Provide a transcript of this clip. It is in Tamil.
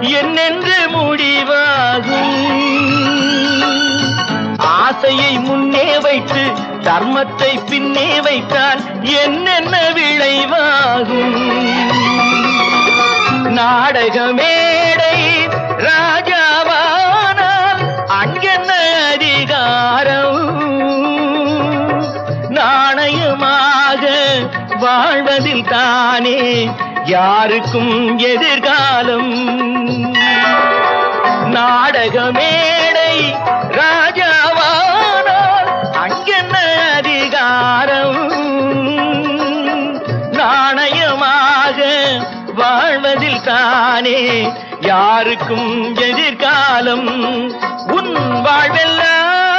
என்னென்று முடிவாகும்? ஆசையை முன்னே வைத்து தர்மத்தை பின்னே வைத்தால் என்னென்ன விளைவாகும்? நாடக மேடை ராஜாவானால் அங்கென்ன அதிகாரம்? நாணயமாக வாழ்வதில் தானே யாருக்கும் எதிர்காலம். நாடக மேடை ராஜாவானால் அங்கென்ன அதிகாரம்? நாணயமாக வாழ்வதில் தானே யாருக்கும் எதிர்காலம். உன் வாழ்வெல்லாம்